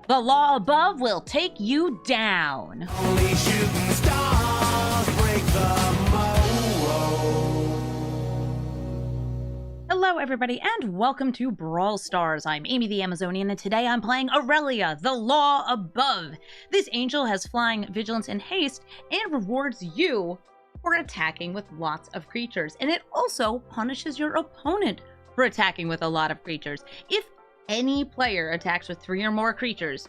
The law above will take you down. Only shooting stars break the mold. Hello, everybody, and welcome to Brawl Stars. I'm Amy the Amazonian, and today I'm playing Aurelia, the Law Above. This angel has flying, vigilance, and haste, and rewards you for attacking with lots of creatures. And it also punishes your opponent for attacking with a lot of creatures. If any player attacks with 3 or more creatures,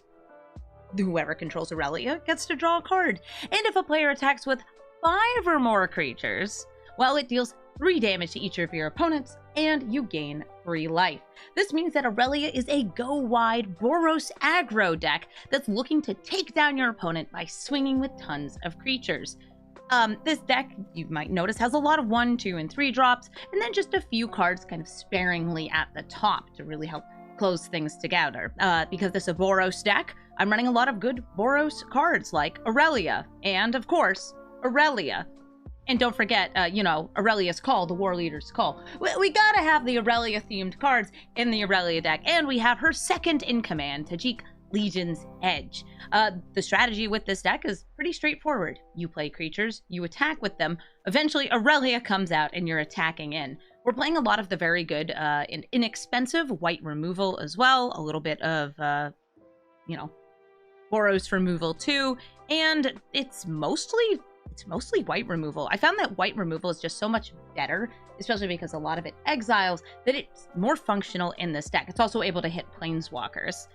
whoever controls Aurelia gets to draw a card. And if a player attacks with 5 or more creatures, well, it deals 3 damage to each of your opponents, and you gain 3 life. This means that Aurelia is a go-wide Boros aggro deck that's looking to take down your opponent by swinging with tons of creatures. This deck, you might notice, has a lot of 1, 2, and 3 drops, and then just a few cards kind of sparingly at the top to really help close things together. Because this is a Boros deck, I'm running a lot of good Boros cards like Aurelia, and of course, Aurelia. And don't forget, Aurelia's Call, the Warleader's Call. We gotta have the Aurelia-themed cards in the Aurelia deck, and we have her second in command, Tatyova, Legion's Edge. The strategy with this deck is pretty straightforward. You play creatures, you attack with them, eventually Aurelia comes out and you're attacking in. We're playing a lot of the very good and inexpensive white removal as well, a little bit of, Boros removal too, and it's mostly white removal. I found that white removal is just so much better, especially because a lot of it exiles, that it's more functional in this deck. It's also able to hit planeswalkers.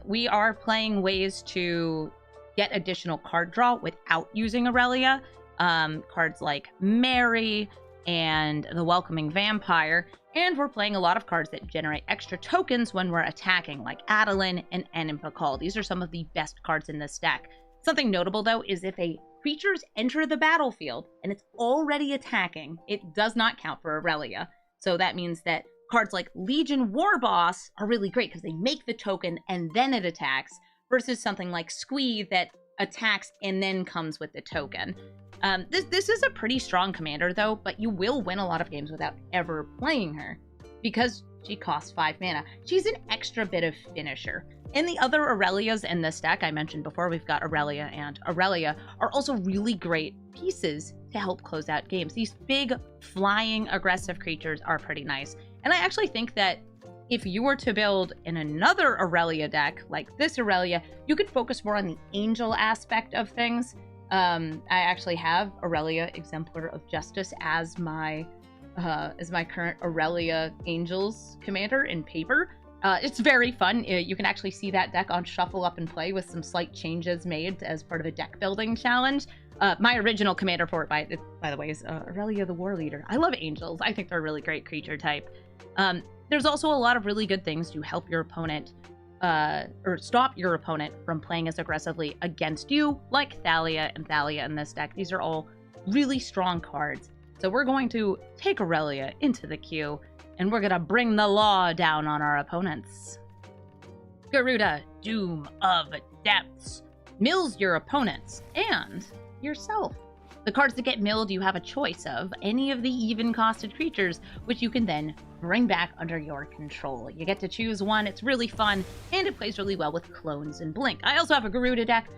We are playing ways to get additional card draw without using Aurelia. Cards like Mary and the Welcoming Vampire. And we're playing a lot of cards that generate extra tokens when we're attacking, like Adeline and Enempakal. These are some of the best cards in this deck. Something notable, though, is if a creatures enter the battlefield and it's already attacking, it does not count for Aurelia. So that means that cards like Legion Warboss are really great because they make the token and then it attacks, versus something like Squee that attacks and then comes with the token. This is a pretty strong commander, though, but you will win a lot of games without ever playing her because she costs 5 mana. She's an extra bit of finisher. And the other Aurelias in this deck I mentioned before, we've got Aurelia and Aurelia, are also really great pieces to help close out games. These big, flying, aggressive creatures are pretty nice. And I actually think that if you were to build in another Aurelia deck, like this Aurelia, you could focus more on the angel aspect of things. I actually have Aurelia, Exemplar of Justice, as my current Aurelia Angels commander in paper. It's very fun. You can actually see that deck on Shuffle Up and Play with some slight changes made as part of a deck building challenge. My original commander for it, by the way, is Aurelia the Warleader. I love angels. I think they're a really great creature type. There's also a lot of really good things to help your opponent, or stop your opponent from playing as aggressively against you, like Thalia and Thalia in this deck. These are all really strong cards. So we're going to take Aurelia into the queue, and we're gonna bring the law down on our opponents. Garuda, Doom of Depths, mills your opponents and yourself. The cards that get milled, you have a choice of any of the even-costed creatures, which you can then bring back under your control. You get to choose one. It's really fun, and it plays really well with clones and Blink. I also have a Garuda deck.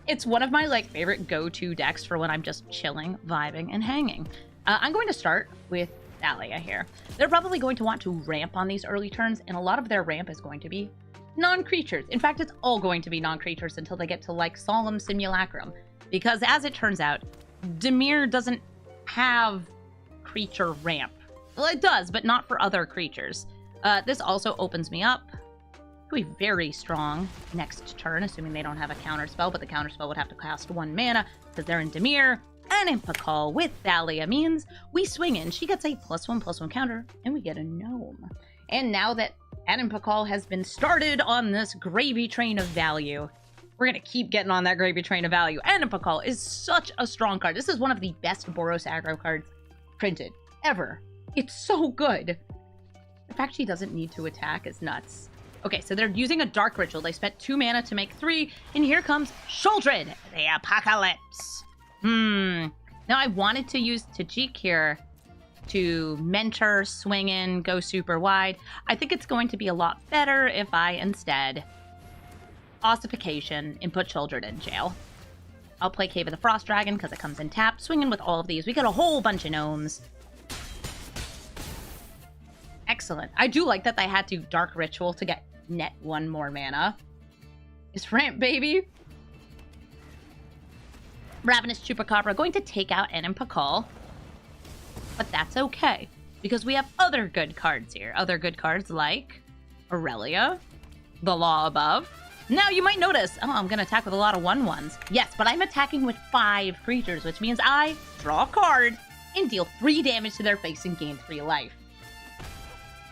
It's one of my favorite go-to decks for when I'm just chilling, vibing, and hanging. I'm going to start with Thalia here. They're probably going to want to ramp on these early turns, and a lot of their ramp is going to be non-creatures. In fact, it's all going to be non-creatures until they get to Solemn Simulacrum. Because as it turns out, Dimir doesn't have creature ramp. Well, it does, but not for other creatures. This also opens me up to a very strong next turn, assuming they don't have a counterspell, but the counterspell would have to cost 1 mana because they're in Dimir. Enempakal with Thalia means we swing in. She gets a +1/+1 counter, and we get a gnome. And now that Enempakal has been started on this gravy train of value, we're going to keep getting on that gravy train of value. Enempakal is such a strong card. This is one of the best Boros aggro cards printed ever. It's so good. The fact she doesn't need to attack is nuts. Okay, so they're using a Dark Ritual. They spent 2 mana to make 3, and here comes Shuldred, the Apocalypse. Now I wanted to use Tatyova here to mentor, swing in, go super wide. I think it's going to be a lot better if I instead ossification, and put children in jail. I'll play Cave of the Frost Dragon because it comes in tap. Swinging with all of these. We got a whole bunch of gnomes. Excellent. I do like that they had to Dark Ritual to get net 1 more mana. It's ramp, baby. Ravenous Chupacabra going to take out Enem Pakal. But that's okay, because we have other good cards here. Other good cards like Aurelia, the Law Above. Now you might notice, oh, I'm going to attack with a lot of 1/1s. Yes, but I'm attacking with 5 creatures, which means I draw a card and deal 3 damage to their face and gain 3 life.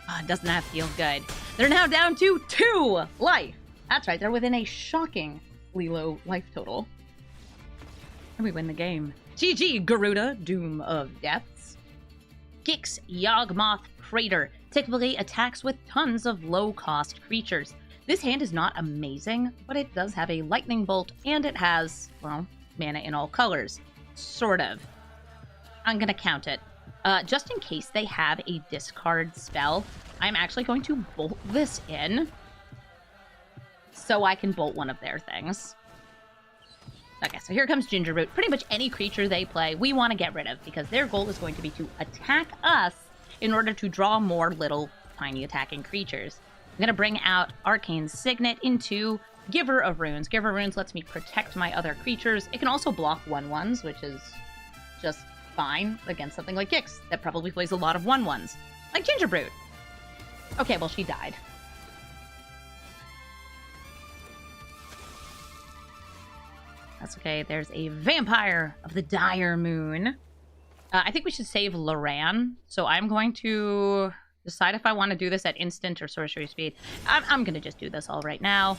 Oh, doesn't that feel good? They're now down to 2 life. That's right, they're within a shockingly low life total. And we win the game. GG, Garuda, Doom of Deaths. Gix, Yawgmoth, Crater. Typically attacks with tons of low-cost creatures. This hand is not amazing, but it does have a Lightning Bolt, and it has, well, mana in all colors. Sort of. I'm gonna count it. Just in case they have a discard spell, I'm actually going to bolt this in so I can bolt one of their things. Okay, so here comes Gingerroot. Pretty much any creature they play, we want to get rid of, because their goal is going to be to attack us in order to draw more little tiny attacking creatures. I'm going to bring out Arcane Signet into Giver of Runes. Giver of Runes lets me protect my other creatures. It can also block 1/1s, which is just fine against something like Gix that probably plays a lot of 1/1s, like Gingerroot. Okay, well, she died. That's okay. There's a Vampire of the Dire Moon. I think we should save Loran, so I'm going to decide if I want to do this at instant or sorcery speed. I'm going to just do this all right now.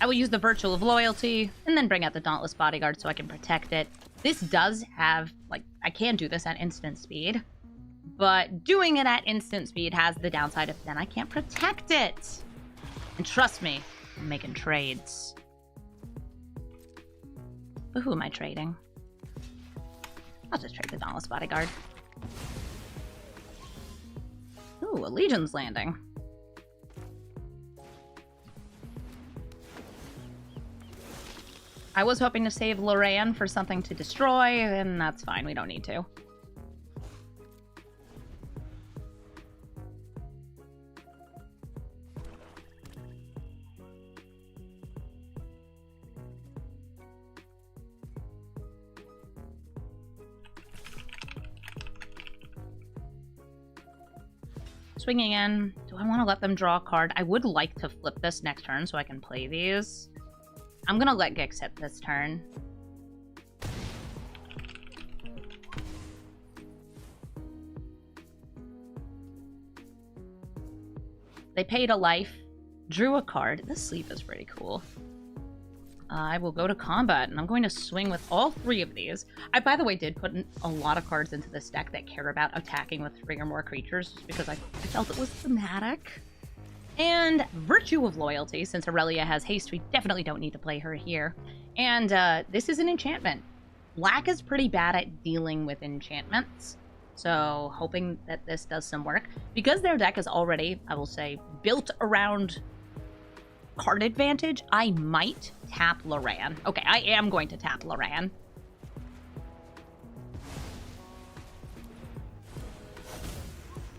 I will use the Virtue of Loyalty, and then bring out the Dauntless Bodyguard so I can protect it. This does have, like, I can do this at instant speed, but doing it at instant speed has the downside of then I can't protect it. And trust me, I'm making trades. But who am I trading? I'll just trade the Dauntless Bodyguard. Ooh, a Legion's Landing. I was hoping to save Loran for something to destroy, and that's fine. We don't need to. Swinging in. Do I want to let them draw a card? I would like to flip this next turn so I can play these. I'm gonna let Gix hit this turn. They paid a life, drew a card. This sleep is pretty cool. I will go to combat, and I'm going to swing with all 3 of these. I, by the way, did put a lot of cards into this deck that care about attacking with 3 or more creatures, just because I felt it was thematic. And Virtue of Loyalty, since Aurelia has haste, we definitely don't need to play her here. And this is an enchantment. Black is pretty bad at dealing with enchantments, so hoping that this does some work. Because their deck is already, I will say, built around card advantage, I might tap Loran. Okay, I am going to tap Loran.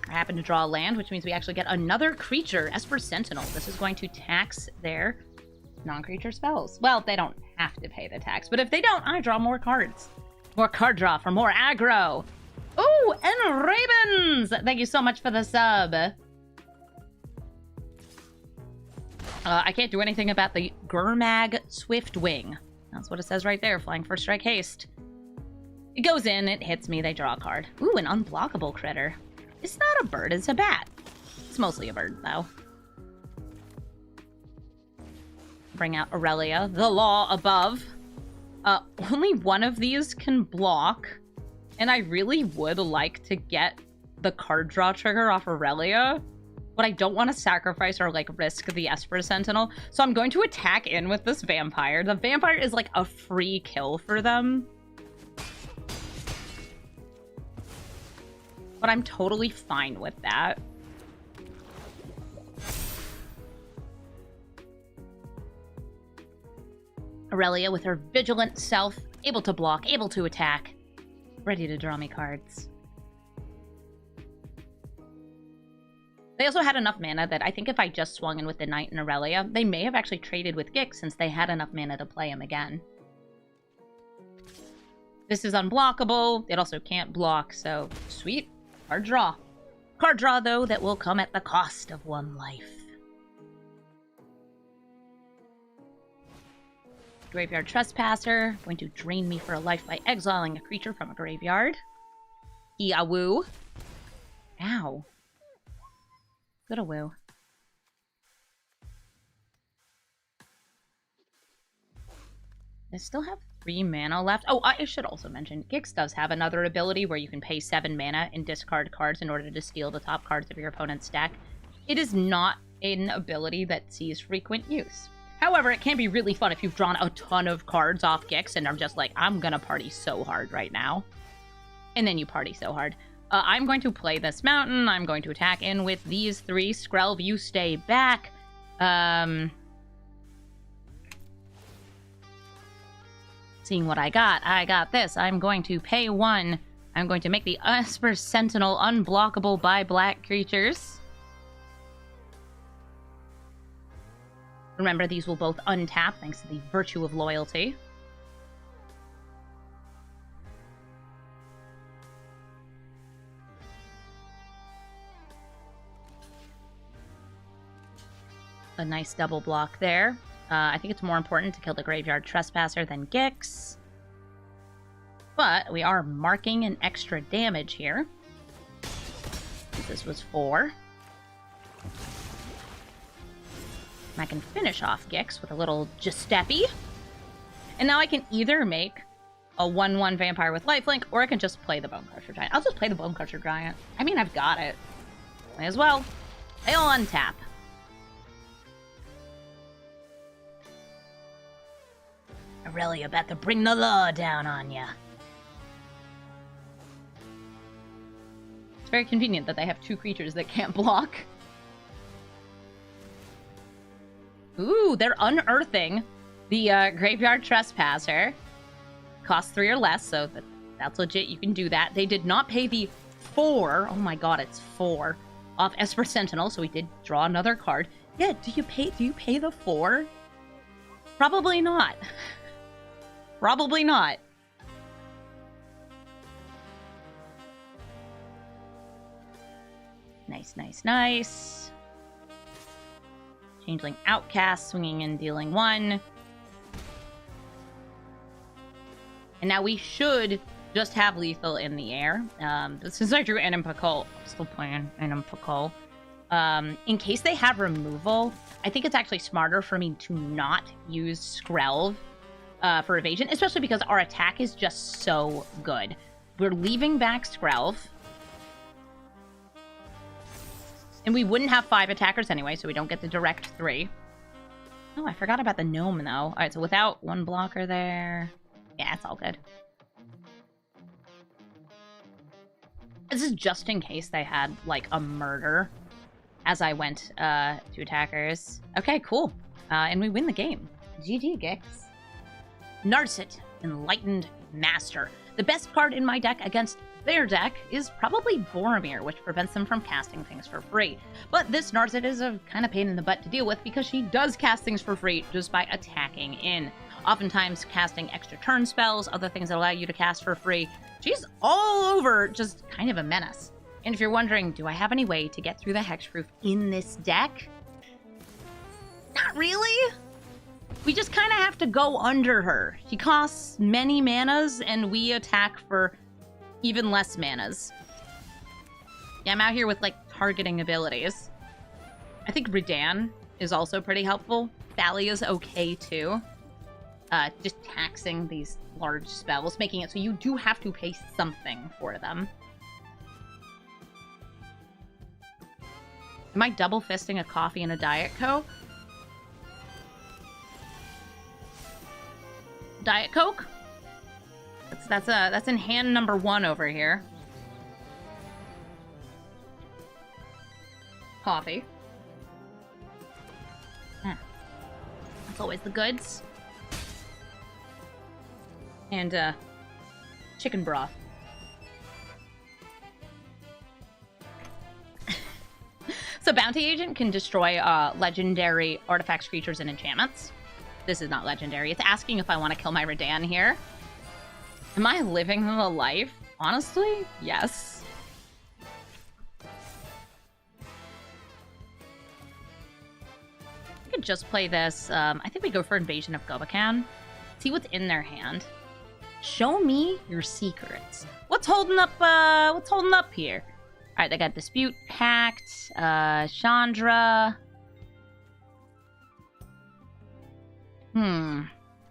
I happen to draw a land, which means we actually get another creature, Esper Sentinel. This is going to tax their non-creature spells. Well, they don't have to pay the tax, but if they don't, I draw more cards. More card draw for more aggro. Ooh, and Ravens! Thank you so much for the sub. I can't do anything about the Gurmag Swiftwing. That's what it says right there, flying first strike haste. It goes in, it hits me, they draw a card. Ooh, an unblockable critter. It's not a bird, it's a bat. It's mostly a bird, though. Bring out Aurelia, the Law Above. Only one of these can block, and I really would like to get the card draw trigger off Aurelia, but I don't want to sacrifice or, like, risk the Esper Sentinel, so I'm going to attack in with this Vampire. The Vampire is, like, a free kill for them. But I'm totally fine with that. Aurelia with her vigilant self, able to block, able to attack, ready to draw me cards. They also had enough mana that I think if I just swung in with the Knight and Aurelia, they may have actually traded with Gix since they had enough mana to play him again. This is unblockable. It also can't block, so sweet. Card draw. Card draw, though, that will come at the cost of 1 life. Graveyard Trespasser. Going to drain me for a life by exiling a creature from a graveyard. Iawoo. Ow. Good a woo. I still have 3 mana left. Oh, I should also mention, Gix does have another ability where you can pay 7 mana and discard cards in order to steal the top cards of your opponent's deck. It is not an ability that sees frequent use. However, it can be really fun if you've drawn a ton of cards off Gix and are just like, I'm gonna party so hard right now. And then you party so hard. I'm going to play this mountain. I'm going to attack in with these 3. Skrelv, you stay back. Seeing what I got this. I'm going to pay 1. I'm going to make the Esper Sentinel unblockable by black creatures. Remember, these will both untap thanks to the virtue of loyalty. A nice double block there. I think it's more important to kill the Graveyard Trespasser than Gix. But we are marking an extra damage here. This was 4. And I can finish off Gix with a little Giuseppe. And now I can either make a 1/1 vampire with lifelink, or I can just play the Bonecrusher Giant. I'll just play the Bonecrusher Giant. I mean, I've got it. May as well. They'll untap. Aurelia about to bring the law down on ya. It's very convenient that they have 2 creatures that can't block. Ooh, they're unearthing the Graveyard Trespasser. Costs 3 or less, so that's legit. You can do that. They did not pay the 4. Oh my god, it's 4 off Esper Sentinel, so we did draw another card. Yeah, do you pay the 4? Probably not. Probably not. Nice, nice, nice. Changeling Outcast, swinging and dealing 1. And now we should just have lethal in the air. Since I drew Animpakul, I'm still playing Animpakul. In case they have removal, I think it's actually smarter for me to not use Skrelv for evasion, especially because our attack is just so good. We're leaving back Skrelv. And we wouldn't have 5 attackers anyway, so we don't get the direct 3. Oh, I forgot about the gnome, though. Alright, so without 1 blocker there... Yeah, it's all good. This is just in case they had, like, a murder as I went to attackers. Okay, cool. And we win the game. GG, Gix. Narset, Enlightened Master. The best card in my deck against their deck is probably Boromir, which prevents them from casting things for free. But this Narset is a kind of pain in the butt to deal with because she does cast things for free just by attacking in. Oftentimes casting extra turn spells, other things that allow you to cast for free. She's all over, just kind of a menace. And if you're wondering, do I have any way to get through the Hexproof in this deck? Not really. We just kind of have to go under her. She costs many manas, and we attack for even less manas. Yeah, I'm out here with, like, targeting abilities. I think Redan is also pretty helpful. Thalia's okay, too. Just taxing these large spells, making it so you do have to pay something for them. Am I double fisting a coffee and a Diet Coke? Diet Coke? That's in hand number 1 over here. Coffee. That's always the goods. And, chicken broth. So Bounty Agent can destroy legendary artifacts, creatures, and enchantments. This is not legendary. It's asking if I want to kill my Redan here. Am I living the life? Honestly, yes. I could just play this. I think we go for Invasion of Gobakan. See what's in their hand. Show me your secrets. What's holding up? What's holding up here? All right, they got Dispute, Pact, Chandra.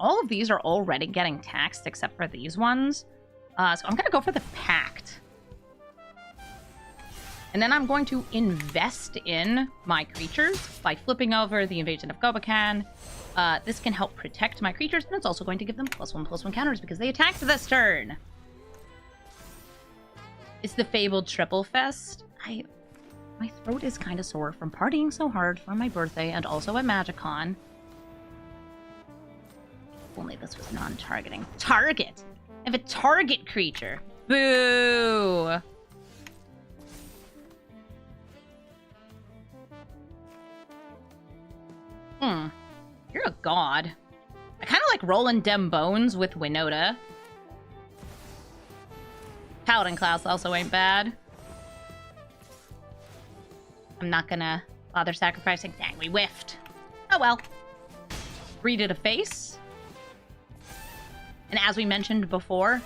All of these are already getting taxed except for these ones. So I'm gonna go for the Pact. And then I'm going to invest in my creatures by flipping over the Invasion of Gobakan. This can help protect my creatures, and it's also going to give them +1/+1 counters because they attacked this turn. It's the fabled Triple Fest. My throat is kind of sore from partying so hard for my birthday and also at MagicCon. If only this was non-targeting. Target! I have a target creature. Boo! You're a god. I kind of like rolling dem bones with Winota. Paladin class also ain't bad. I'm not gonna bother sacrificing. Dang, we whiffed. Oh well. Greeted a face. And as we mentioned before,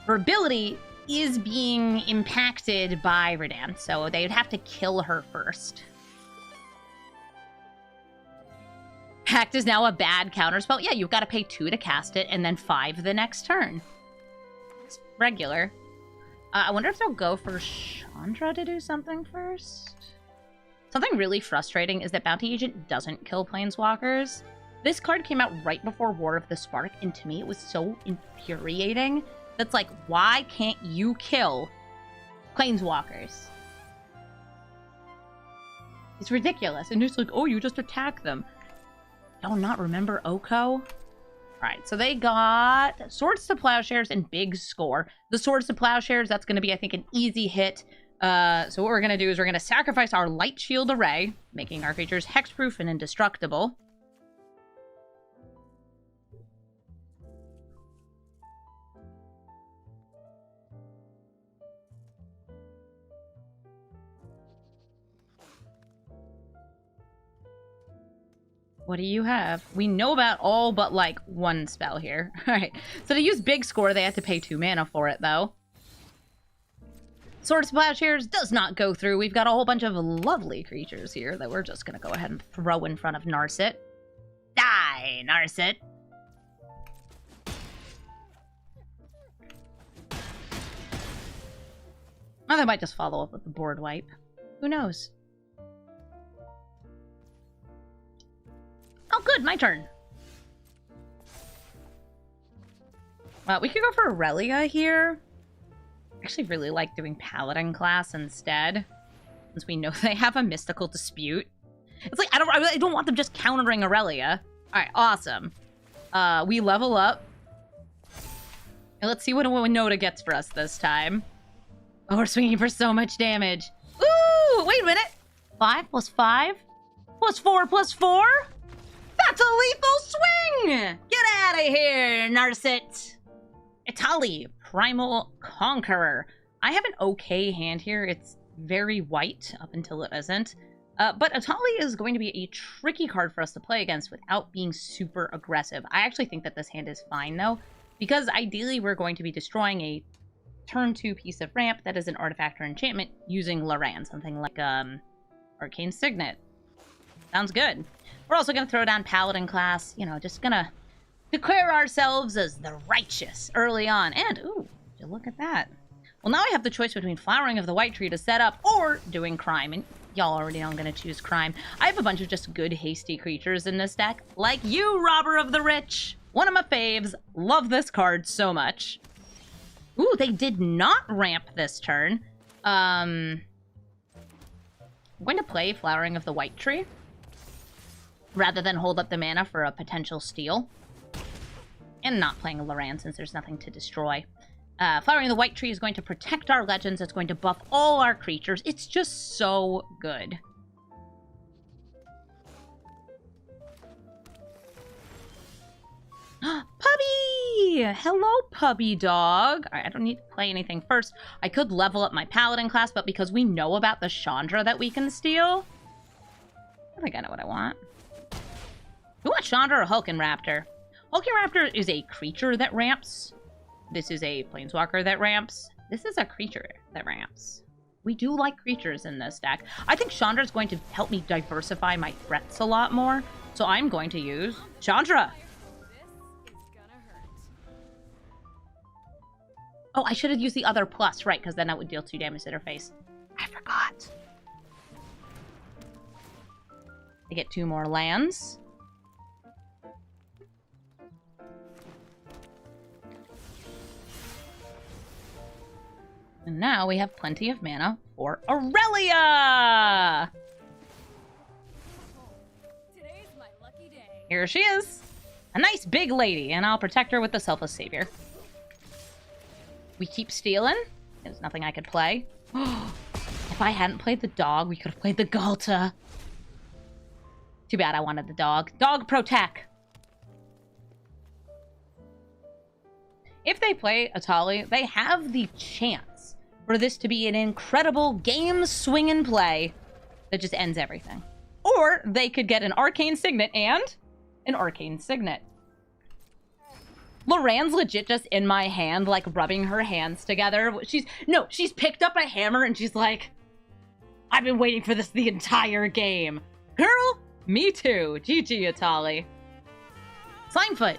her ability is being impacted by Redan, so they would have to kill her first. Pact is now a bad counterspell. Yeah, you've got to pay 2 to cast it, and then 5 the next turn. It's regular. I wonder if they'll go for Chandra to do something first? Something really frustrating is that Bounty Agent doesn't kill Planeswalkers. This card came out right before War of the Spark, and to me it was so infuriating. That's like, why can't you kill Planeswalkers? It's ridiculous. And it's like, oh, you just attack them. Y'all not remember Oko? Alright, so they got Swords to Plowshares and Big Score. The Swords to Plowshares, that's going to be, I think, an easy hit. So what we're going to do is we're going to sacrifice our Light Shield Array, making our creatures hexproof and indestructible. What do you have? We know about all but, like, one spell here. Alright, so to use Big Score, they have to pay 2 mana for it, though. Swords to Plowshares does not go through. We've got a whole bunch of lovely creatures here that we're just gonna go ahead and throw in front of Narset. Die, Narset! Oh, they might just follow up with the board wipe. Who knows? Oh, good, my turn. We could go for Aurelia here. I actually really like doing Paladin class instead, since we know they have a mystical dispute. It's like, I really don't want them just countering Aurelia. Alright, awesome. We level up. And let's see what Winota gets for us this time. Oh, we're swinging for so much damage. Ooh, wait a minute. 5 plus 5 plus 4 plus 4? That's a lethal swing! Get out of here, Narset! Etali, Primal Conqueror. I have an okay hand here. It's very white up until it isn't. But Etali is going to be a tricky card for us to play against without being super aggressive. I actually think that this hand is fine, though, because ideally we're going to be destroying a turn 2 piece of ramp that is an artifact or enchantment using Loran, something like Arcane Signet. Sounds good. We're also going to throw down Paladin class, you know, just going to declare ourselves as the righteous early on. And, ooh, look at that. Well, now I have the choice between Flowering of the White Tree to set up or doing Crime. And y'all already know I'm going to choose Crime. I have a bunch of just good, hasty creatures in this deck. Like you, Robber of the Rich. One of my faves. Love this card so much. Ooh, they did not ramp this turn. I'm going to play Flowering of the White Tree rather than hold up the mana for a potential steal. And not playing Loran since there's nothing to destroy. Flowering the White Tree is going to protect our legends. It's going to buff all our creatures. It's just so good. Puppy! Hello, puppy dog. All right, I don't need to play anything first. I could level up my paladin class, but because we know about the Chandra that we can steal, I think I know what I want. You want Chandra or Hulkin Raptor? Hulkin Raptor is a creature that ramps. This is a planeswalker that ramps. This is a creature that ramps. We do like creatures in this deck. I think Chandra is going to help me diversify my threats a lot more. So I'm going to use Chandra. Oh, I should have used the other plus, right, because then that would deal 2 damage to their face. I forgot. I get 2 more lands. And now we have plenty of mana for Aurelia! Today's my lucky day. Here she is. A nice big lady, and I'll protect her with the Selfless Savior. We keep stealing. There's nothing I could play. If I hadn't played the dog, we could have played the Galta. Too bad I wanted the dog. Dog protect. If they play Etali, they have the chance for this to be an incredible game swing and play that just ends everything. Or they could get an Arcane Signet and an Arcane Signet. Loran's legit just in my hand, like, rubbing her hands together. She's picked up a hammer and she's like, I've been waiting for this the entire game. Girl, me too. GG, Etali. Slimefoot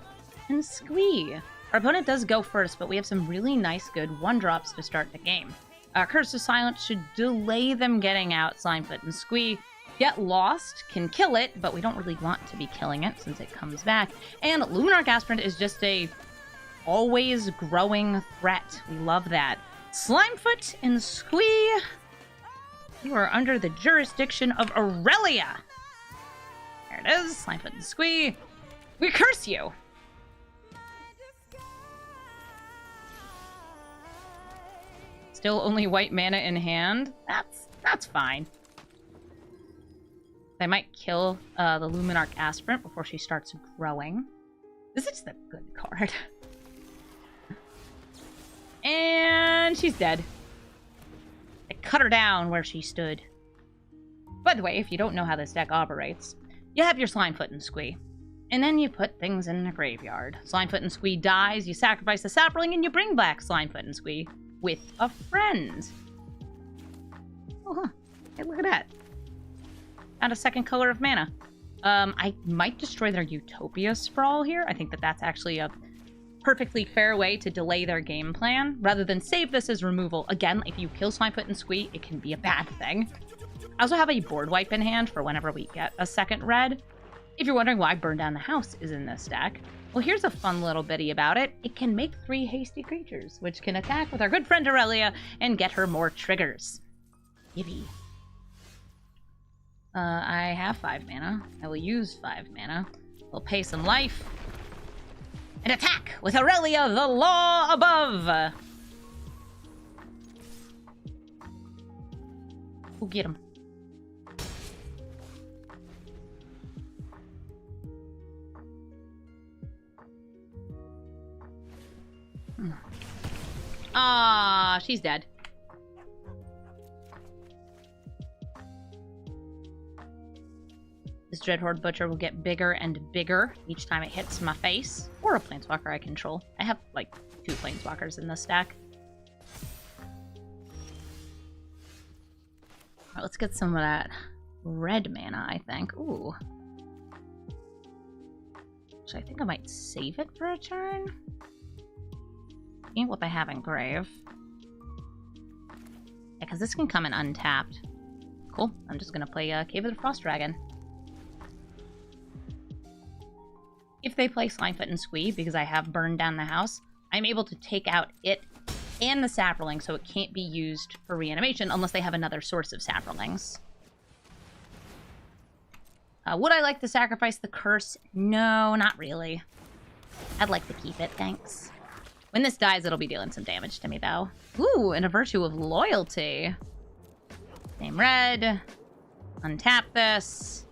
and Squee. Our opponent does go first, but we have some really nice, good 1-drops to start the game. Curse of Silence should delay them getting out. Slimefoot and Squee get lost, can kill it, but we don't really want to be killing it since it comes back. And Luminarch Aspirant is just a always growing threat. We love that. Slimefoot and Squee, you are under the jurisdiction of Aurelia. There it is. Slimefoot and Squee, we curse you. Still only white mana in hand. That's fine. They might kill the Luminarch Aspirant before she starts growing. This is the good card. And she's dead. I cut her down where she stood. By the way, if you don't know how this deck operates, you have your Slimefoot and Squee. And then you put things in the graveyard. Slimefoot and Squee dies, you sacrifice the sapling, and you bring back Slimefoot and Squee with a friend. Oh, huh. Hey, look at that. Add a second color of mana. I might destroy their Utopia Sprawl here. I think that that's actually a perfectly fair way to delay their game plan, rather than save this as removal. Again, if you kill Slimefoot and Squee, it can be a bad thing. I also have a board wipe in hand for whenever we get a second red. If you're wondering why Burn Down the House is in this deck, well, here's a fun little bitty about it. It can make 3 hasty creatures, which can attack with our good friend Aurelia and get her more triggers. Yippee. I have 5 mana. I will use 5 mana. We'll pay some life. And attack with Aurelia, the law above! Go get him. Ah, she's dead. This Dreadhorde Butcher will get bigger and bigger each time it hits my face. Or a Planeswalker I control. I have, like, 2 Planeswalkers in this stack. Alright, let's get some of that red mana, I think. Ooh. So I think I might save it for a turn. Ain't what they have in Grave. Yeah, because this can come in untapped. Cool. I'm just going to play Cave of the Frost Dragon. If they play Slimefoot and Squee, because I have Burned Down the House, I'm able to take out it and the Saproling, so it can't be used for reanimation unless they have another source of Saprolings. Would I like to sacrifice the curse? No, not really. I'd like to keep it, thanks. When this dies, it'll be dealing some damage to me, though. Ooh, and a Virtue of Loyalty. Name red. Untap this.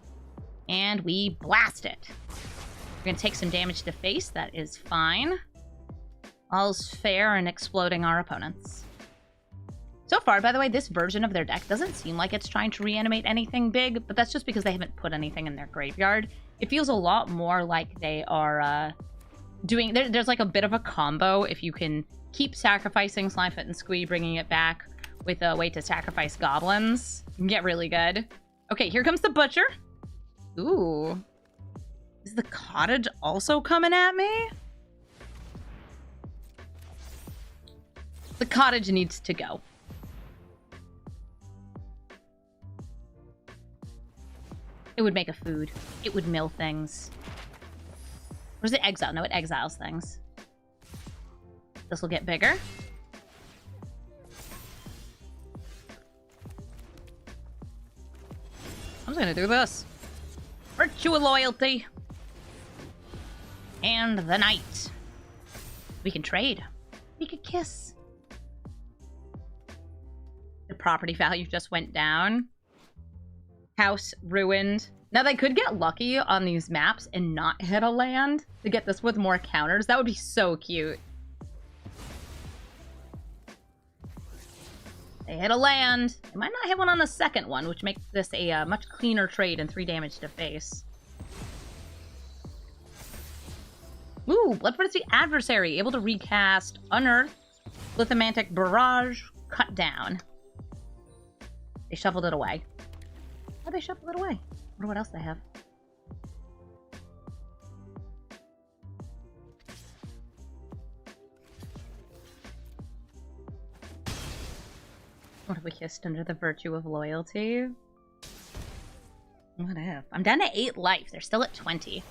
And we blast it. We're going to take some damage to face. That is fine. All's fair in exploding our opponents. So far, by the way, this version of their deck doesn't seem like it's trying to reanimate anything big, but that's just because they haven't put anything in their graveyard. It feels a lot more like they are doing... There's like a bit of a combo if you can keep sacrificing Slimefoot and Squee, bringing it back with a way to sacrifice goblins. You can get really good. Okay, here comes the Butcher. Ooh. Is the Cottage also coming at me? The Cottage needs to go. It would make a food. It would mill things. Or is it exile? No, it exiles things. This will get bigger. I'm just gonna do this. Virtue of Loyalty. And the Knight. We can trade. We could kiss. The property value just went down. House ruined. Now, they could get lucky on these maps and not hit a land to get this with more counters. That would be so cute. They hit a land. They might not hit one on the second one, which makes this a much cleaner trade and 3 damage to face. Ooh, Bloodthirsty Adversary. Able to recast Unearth, Lithomantic Barrage, Cut Down. They shuffled it away. Why'd they shuffle it away? I wonder what else they have. What have we kissed under the Virtue of Loyalty? What if? I'm down to 8 life. They're still at 20.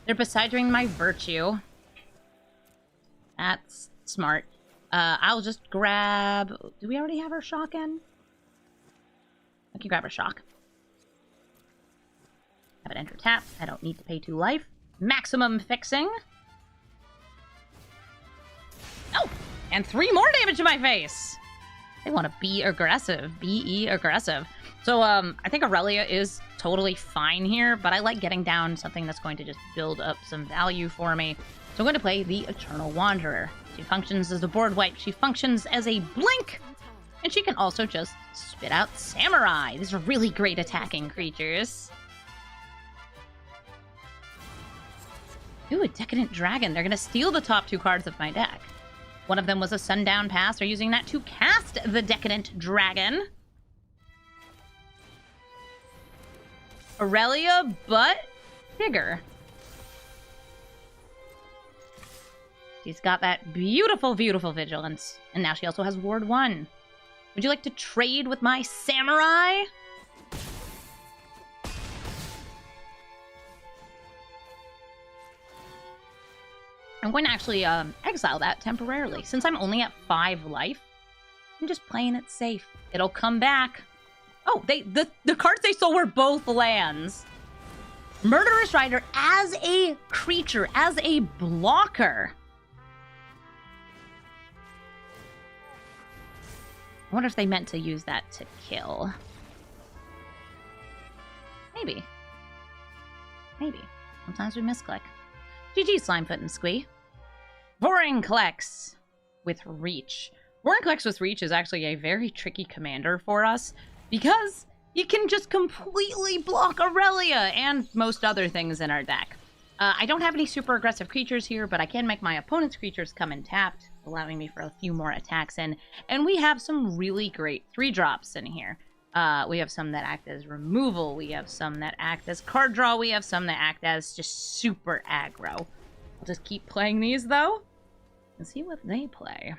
They're besidering my Virtue. That's smart. I'll just grab... Do we already have our Shock in? I can grab our Shock. Have it enter tap. I don't need to pay 2 life. Maximum fixing. Oh! And 3 more damage to my face! They want to be aggressive. Be aggressive. So, I think Aurelia is totally fine here, but I like getting down something that's going to just build up some value for me. So I'm going to play the Eternal Wanderer. She functions as a board wipe. She functions as a blink! And she can also just spit out Samurai. These are really great attacking creatures. Ooh, a Decadent Dragon. They're going to steal the top 2 cards of my deck. One of them was a Sundown Pass. They're using that to cast the Decadent Dragon. Aurelia, but bigger. She's got that beautiful, beautiful Vigilance. And now she also has Ward 1. Would you like to trade with my Samurai? I'm going to actually exile that temporarily. Since I'm only at 5 life, I'm just playing it safe. It'll come back. Oh, the cards they stole were both lands. Murderous Rider as a creature, as a blocker. I wonder if they meant to use that to kill. Maybe. Maybe. Sometimes we misclick. GG, Slimefoot and Squee. Vorinclex with Reach. Vorinclex with Reach is actually a very tricky commander for us because you can just completely block Aurelia and most other things in our deck. I don't have any super aggressive creatures here, but I can make my opponent's creatures come in tapped, allowing me for a few more attacks in. And we have some really great 3-drops in here. We have some that act as removal. We have some that act as card draw. We have some that act as just super aggro. I'll just keep playing these, though, and see what they play.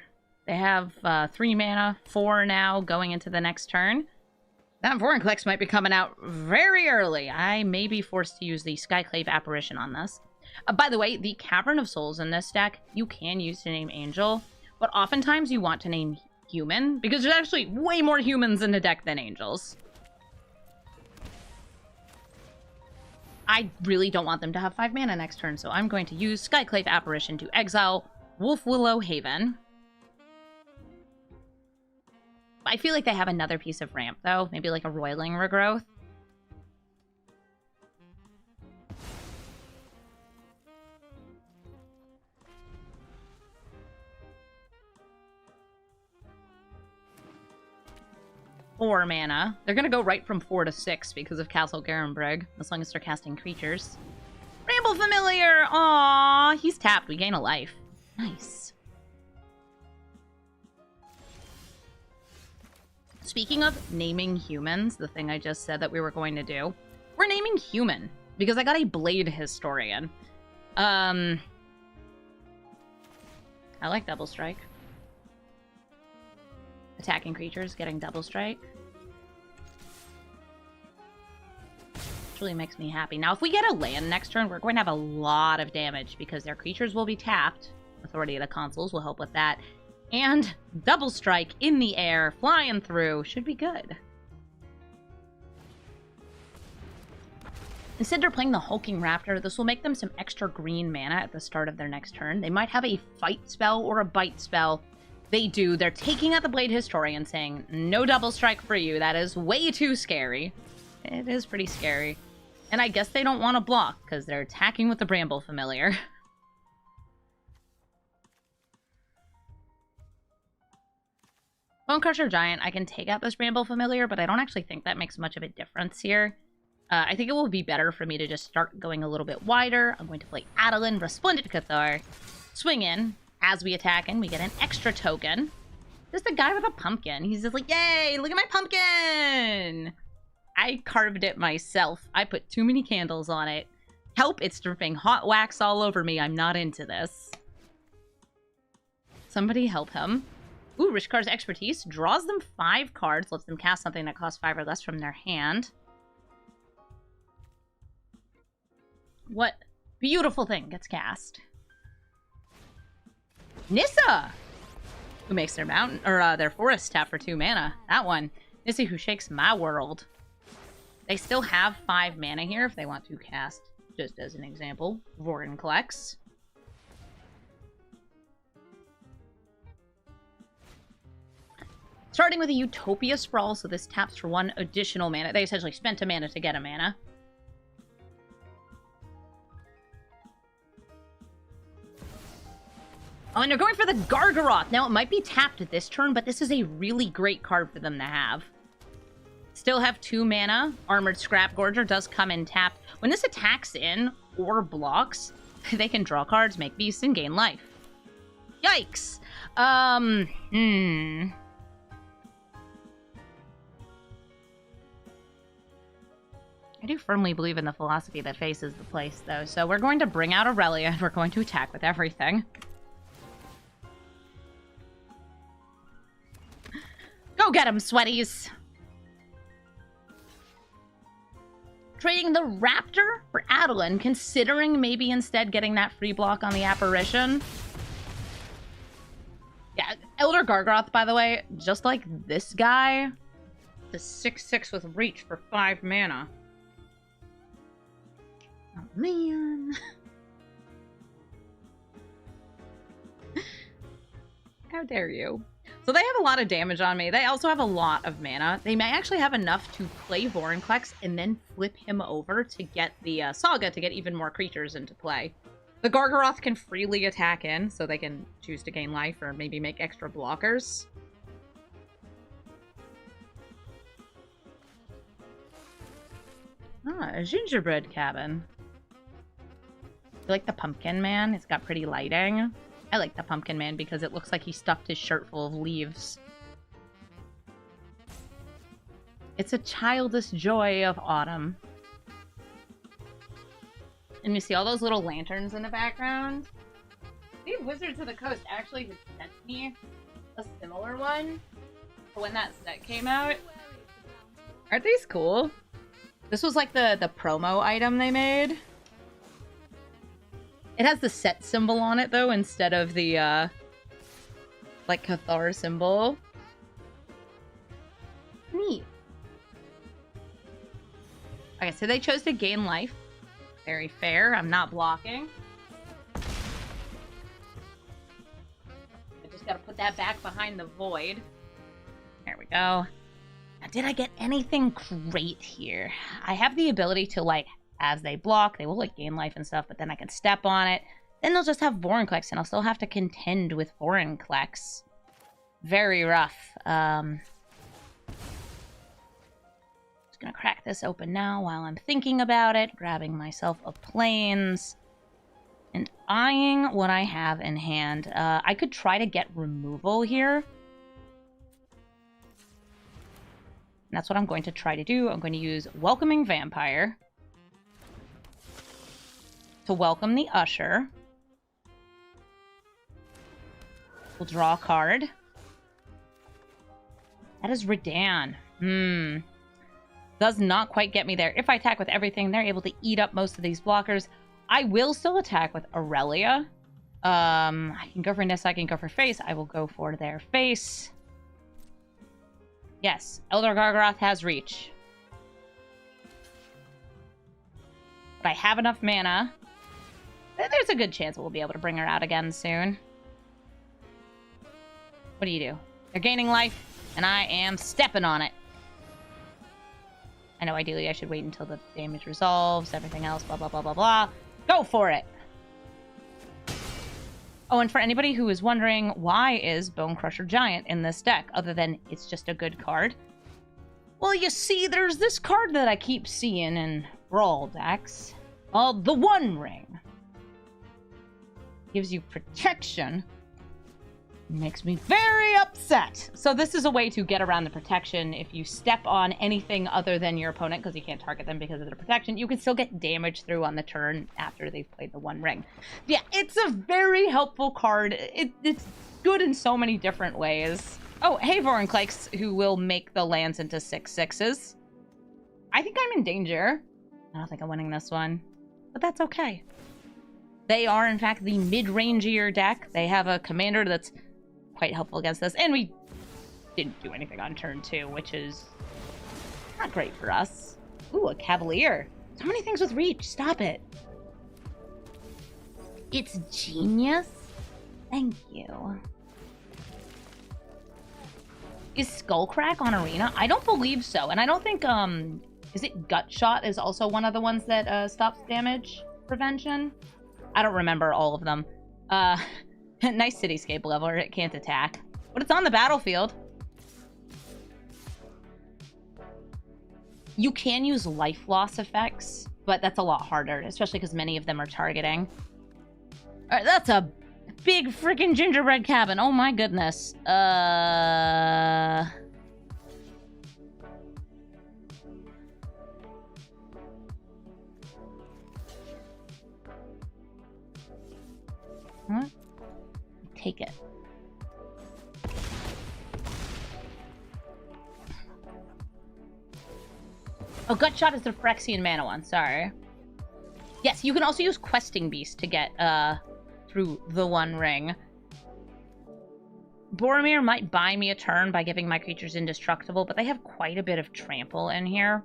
They have 3 mana, 4 now, going into the next turn. That Vorinclex might be coming out very early. I may be forced to use the Skyclave Apparition on this. By the way, the Cavern of Souls in this deck, you can use to name Angel, but oftentimes you want to name Human, because there's actually way more humans in the deck than angels. I really don't want them to have 5 mana next turn, so I'm going to use Skyclave Apparition to exile Wolf Willow Haven. I feel like they have another piece of ramp, though. Maybe like a Roiling Regrowth. Four mana. They're gonna go right from 4 to 6 because of Castle Garenbrig, as long as they're casting creatures. Ramble Familiar! Aww, he's tapped. We gain a life. Nice. Speaking of naming humans, the thing I just said that we were going to do, we're naming human because I got a Blade Historian. I like Double Strike. Attacking creatures, getting Double Strike. Really makes me happy. Now, if we get a land next turn, we're going to have a lot of damage because their creatures will be tapped. Authority of the Consuls will help with that. And Double Strike in the air, flying through, should be good. Instead, they're playing the Hulking Raptor. This will make them some extra green mana at the start of their next turn. They might have a fight spell or a bite spell. They do. They're taking out the Blade Historian, saying, no Double Strike for you. That is way too scary. It is pretty scary. And I guess they don't want to block, because they're attacking with the Bramble Familiar. Bone Crusher Giant, I can take out this Bramble Familiar, but I don't actually think that makes much of a difference here. I think it will be better for me to just start going a little bit wider. I'm going to play Adeline, Resplendent Cathar, swing in. As we attack and we get an extra token. Just a guy with a pumpkin. He's just like, yay, look at my pumpkin! I carved it myself. I put too many candles on it. Help, it's dripping hot wax all over me. I'm not into this. Somebody help him. Ooh, Rishkar's Expertise draws them 5 cards, lets them cast something that costs 5 or less from their hand. What beautiful thing gets cast? Nissa! Who makes their mountain, or their forest tap for 2 mana. That one. Nissa who shakes my world. They still have 5 mana here if they want to cast, just as an example, Vorinclex. Starting with a Utopia Sprawl, so this taps for 1 additional mana. They essentially spent a mana to get a mana. Oh, and they're going for the Gargaroth. Now, it might be tapped this turn, but this is a really great card for them to have. Still have 2 mana. Armored Scrap Gorger does come in tapped. When this attacks in or blocks, they can draw cards, make beasts, and gain life. Yikes! I do firmly believe in the philosophy that faces the place, though. So we're going to bring out Aurelia, and we're going to attack with everything. Go get him, sweaties! Trading the Raptor for Adeline, considering maybe instead getting that free block on the Apparition. Yeah, Elder Gargaroth, by the way, just like this guy, the 6/6 with reach for 5 mana. Oh, man. How dare you? So they have a lot of damage on me. They also have a lot of mana. They may actually have enough to play Vorinclex and then flip him over to get the Saga to get even more creatures into play. The Gargaroth can freely attack in, so they can choose to gain life or maybe make extra blockers. Ah, a gingerbread cabin. You like the Pumpkin Man? It's got pretty lighting. I like the Pumpkin Man because it looks like he stuffed his shirt full of leaves. It's a childish joy of autumn. And you see all those little lanterns in the background? These Wizards of the Coast actually had sent me a similar one when that set came out. Aren't these cool? This was like the promo item they made. It has the set symbol on it, though, instead of the, like, Cathar symbol. Neat. Okay, so they chose to gain life. Very fair. I'm not blocking. I just gotta put that back behind the void. There we go. Now, did I get anything great here? I have the ability to, like, as they block, they will, like, gain life and stuff, but then I can step on it. Then they'll just have Vorinclex, and I'll still have to contend with Vorinclex. Very rough. Just gonna crack this open now while I'm thinking about it, grabbing myself a plains, and eyeing what I have in hand. I could try to get removal here. And that's what I'm going to try to do. I'm going to use Welcoming Vampire to welcome the Usher. We'll draw a card. That is Redan. Does not quite get me there. If I attack with everything, they're able to eat up most of these blockers. I will still attack with Aurelia. I can go for Nissa, I can go for face. I will go for their face. Yes, Elder Gargaroth has reach. But I have enough mana. There's a good chance we'll be able to bring her out again soon. What do you do? They're gaining life, and I am stepping on it. I know ideally I should wait until the damage resolves, everything else, blah, blah, blah, blah, blah. Go for it! Oh, and for anybody who is wondering, why is Bone Crusher Giant in this deck, other than it's just a good card? Well, you see, there's this card that I keep seeing in Brawl decks, called the One Ring. Gives you protection. Makes me very upset. So this is a way to get around the protection. If you step on anything other than your opponent, because you can't target them because of their protection, you can still get damage through on the turn after they've played the One Ring. Yeah, it's a very helpful card. It's good in so many different ways. Oh, hey, Vorinclex, who will make the lands into 6/6s. I think I'm in danger. I don't think I'm winning this one, but that's okay. They are, in fact, the mid-rangier deck. They have a commander that's quite helpful against this, and we didn't do anything on turn 2, which is not great for us. Ooh, a Cavalier. So many things with reach. Stop it. It's genius. Thank you. Is Skullcrack on Arena? I don't believe so, and I don't think, is it Gut Shot is also one of the ones that stops damage prevention? I don't remember all of them. Nice cityscape leveler. It can't attack, but it's on the battlefield. You can use life loss effects, but that's a lot harder, especially because many of them are targeting. All right, that's a big freaking gingerbread cabin. Oh my goodness. Huh? Take it. Oh, Gut Shot is the Phyrexian mana one. Sorry. Yes, you can also use Questing Beast to get through the One Ring. Boromir might buy me a turn by giving my creatures indestructible, but they have quite a bit of trample in here.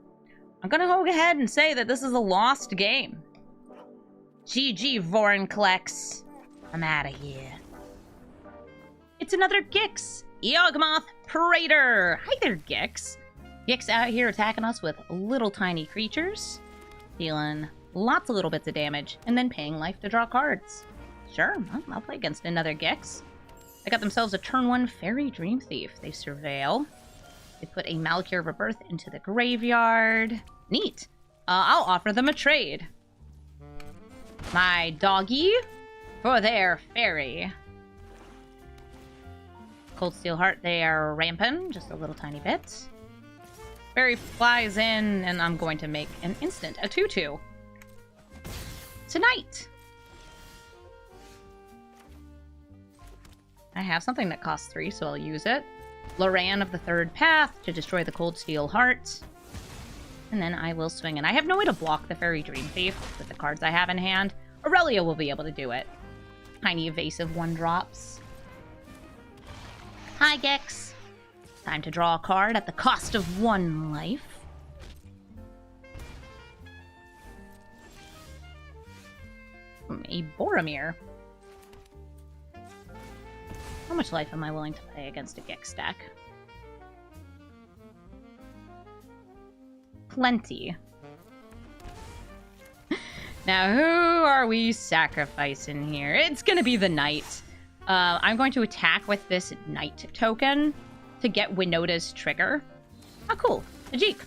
I'm gonna go ahead and say that this is a lost game. GG, Vorinclex. I'm out of here. It's another Gix! Yawgmoth Praetor! Hi there, Gix. Gix out here attacking us with little tiny creatures, dealing lots of little bits of damage, and then paying life to draw cards. Sure, I'll play against another Gix. They got themselves a turn 1 Fairy Dream Thief. They surveil. They put a Malakir Rebirth into the graveyard. Neat. I'll offer them a trade. My doggy for their fairy. Cold Steel Heart, they are ramping just a little tiny bit. Fairy flies in, and I'm going to make an instant, a 2/2. Tonight. I have something that costs 3, so I'll use it. Loran of the Third Path to destroy the Cold Steel Heart. And then I will swing, and I have no way to block the Fairy Dream Thief with the cards I have in hand. Aurelia will be able to do it. Tiny evasive 1-drops. Hi, Gex. Time to draw a card at the cost of 1 life. a Boromir. How much life am I willing to pay against a Gix deck? Plenty. Now, who are we sacrificing here? It's gonna be the Knight. I'm going to attack with this Knight token to get Winota's trigger. Oh, cool. Tajik.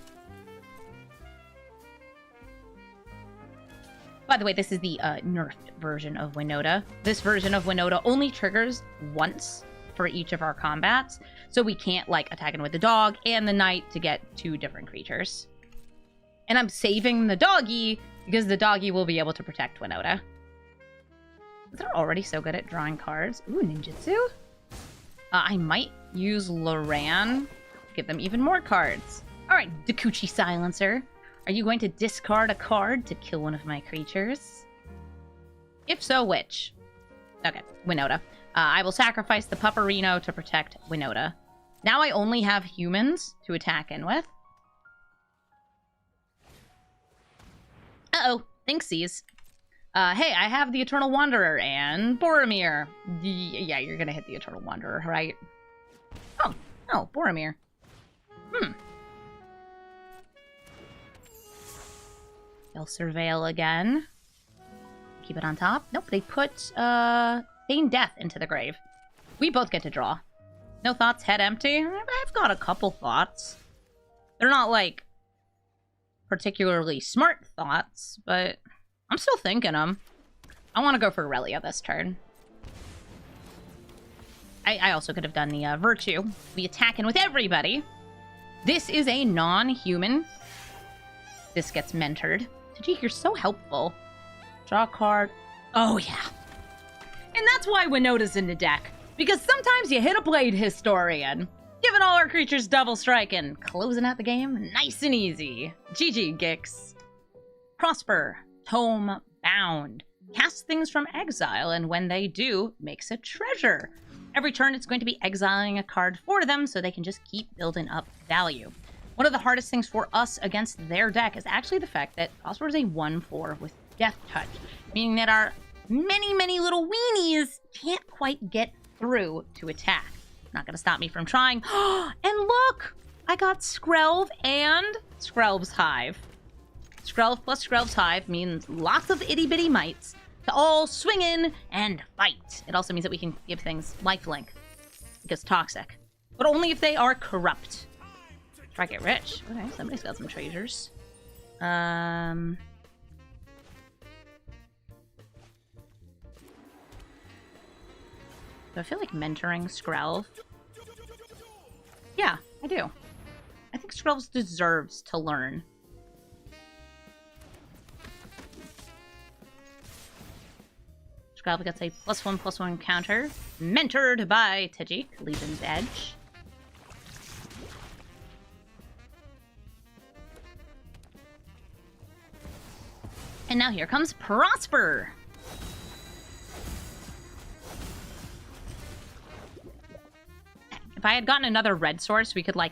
By the way, this is the nerfed version of Winota. This version of Winota only triggers once for each of our combats, so we can't, like, attack it with the dog and the Knight to get 2 different creatures. And I'm saving the doggy because the doggy will be able to protect Winota. They're already so good at drawing cards. Ooh, ninjutsu? I might use Loran to give them even more cards. Alright, Dakuchi Silencer. Are you going to discard a card to kill one of my creatures? If so, which? Okay, Winota. I will sacrifice the Pupperino to protect Winota. Now I only have humans to attack in with. Uh-oh, thinksies. Hey, I have the Eternal Wanderer and Boromir. Yeah, you're gonna hit the Eternal Wanderer, right? Oh, Boromir. They'll Surveil again. Keep it on top. Nope, they put, Feign Death into the grave. We both get to draw. No thoughts, head empty? I've got a couple thoughts. They're not, like, particularly smart thoughts, but I'm still thinking them. I want to go for Aurelia this turn. I also could have done the Virtue. We attacking with everybody. This is a non-human. This gets mentored. Tajik, you're so helpful. Draw a card. Oh, yeah. And that's why Winota's in the deck. Because sometimes you hit a Blade Historian. Giving all our creatures double strike and closing out the game nice and easy. GG, Gix. Prosper. Tome Bound. Cast things from exile, and when they do, makes a treasure. Every turn, it's going to be exiling a card for them so they can just keep building up value. One of the hardest things for us against their deck is actually the fact that Prosper is a 1/4 with Death Touch, meaning that our many little weenies can't quite get through to attack. Not gonna stop me from trying. And look! I got Skrelv and Skrelv's Hive. Skrelv plus Skrelv's Hive means lots of itty-bitty mites to all swing in and fight. It also means that we can give things lifelink because toxic. But only if they are corrupt. Try to get rich. Okay, somebody's got some treasures. Do I feel like mentoring Skrelv? Yeah, I do. I think Skrelv deserves to learn. Skrelv gets a +1/+1 counter. Mentored by Tajik, Legion's Edge. And now here comes Prosper! If I had gotten another red source, we could, like,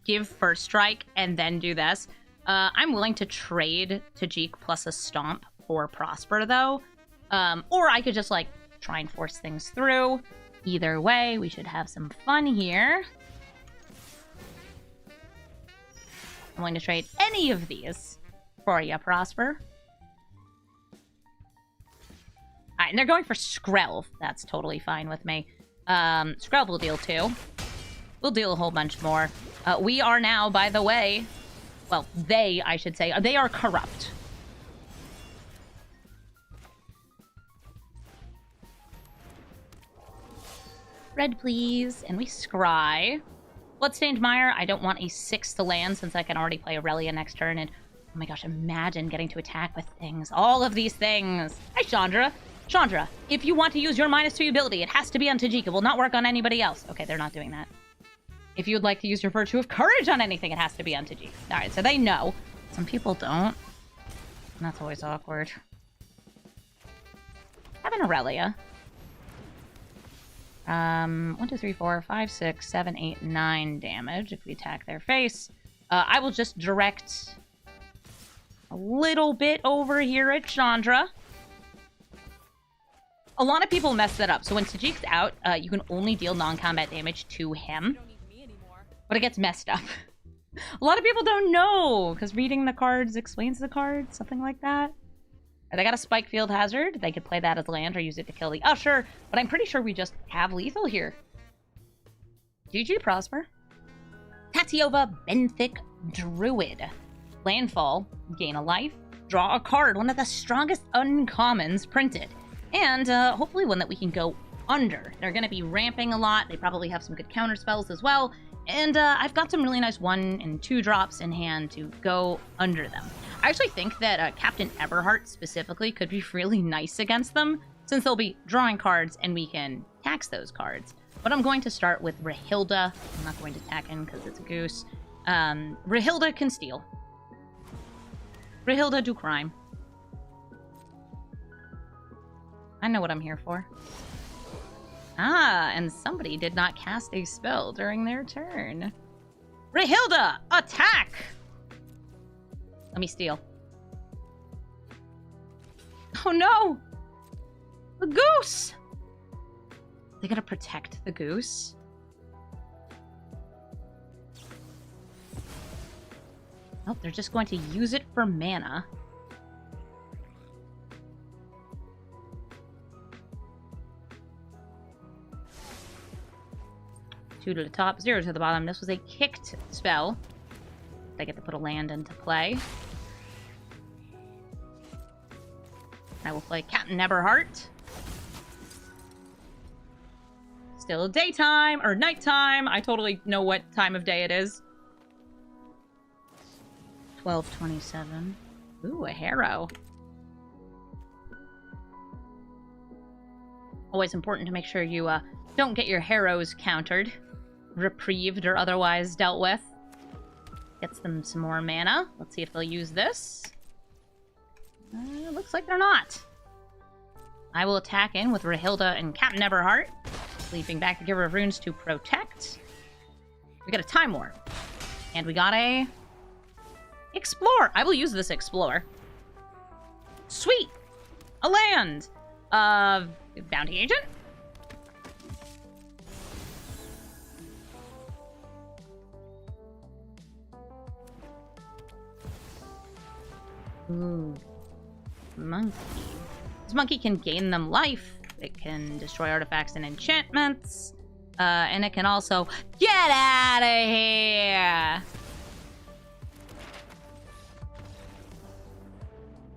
give First Strike and then do this. I'm willing to trade Tajik plus a Stomp for Prosper, though. Or I could just, like, try and force things through. Either way, we should have some fun here. I'm willing to trade any of these for you, Prosper. Alright, and they're going for Skrelv. That's totally fine with me. Skrelv will deal 2. We'll deal a whole bunch more. We are now, by the way... Well, they, I should say. They are corrupt. Red, please. And we scry. Bloodstained Mire. I don't want a 6 to land since I can already play Aurelia next turn. And, oh my gosh, imagine getting to attack with things. All of these things. Hi, Chandra. Chandra, if you want to use your -2 ability, it has to be on Tajik. It will not work on anybody else. Okay, they're not doing that. If you would like to use your Virtue of Courage on anything, it has to be on Tajik. Alright, so they know. Some people don't. And that's always awkward. Have an Aurelia. 1, 2, 3, 4, 5, 6, 7, 8, 9 damage if we attack their face. I will just direct a little bit over here at Chandra. A lot of people mess that up. So when Tajik's out, you can only deal non-combat damage to him. Don't need me anymore. But it gets messed up. A lot of people don't know, because reading the cards explains the cards, something like that. They got a Spike Field Hazard. They could play that as land or use it to kill the Usher, but I'm pretty sure we just have lethal here. GG Prosper. Tatyova Benthic Druid. Landfall, gain a life, draw a card, one of the strongest uncommons printed. And hopefully one that we can go under. They're going to be ramping a lot. They probably have some good counter spells as well. And I've got some really nice 1 and 2 drops in hand to go under them. I actually think that Captain Everheart specifically could be really nice against them, since they'll be drawing cards and we can tax those cards. But I'm going to start with Rahilda. I'm not going to tack in because it's a goose. Rahilda can steal. Rahilda do crime. I know what I'm here for. Ah, and somebody did not cast a spell during their turn. Rahilda, attack! Let me steal. Oh no! The goose! They gotta protect the goose. Nope, they're just going to use it for mana. Two to the top, 0 to the bottom. This was a kicked spell. I get to put a land into play. I will play Captain Everheart. Still daytime, or nighttime. I totally know what time of day it is. 12:27. Ooh, a Harrow. Always important to make sure you don't get your Harrows countered, reprieved, or otherwise dealt with. Gets them some more mana. Let's see if they'll use this. Looks like they're not. I will attack in with Rahilda and Captain Everheart, leaping back the Giver of Runes to protect. We got a Time Warp. And we got a Explore. I will use this Explore. Sweet! A land! Bounty Agent? Ooh. Monkey. This monkey can gain them life. It can destroy artifacts and enchantments. And it can also... Get out of here!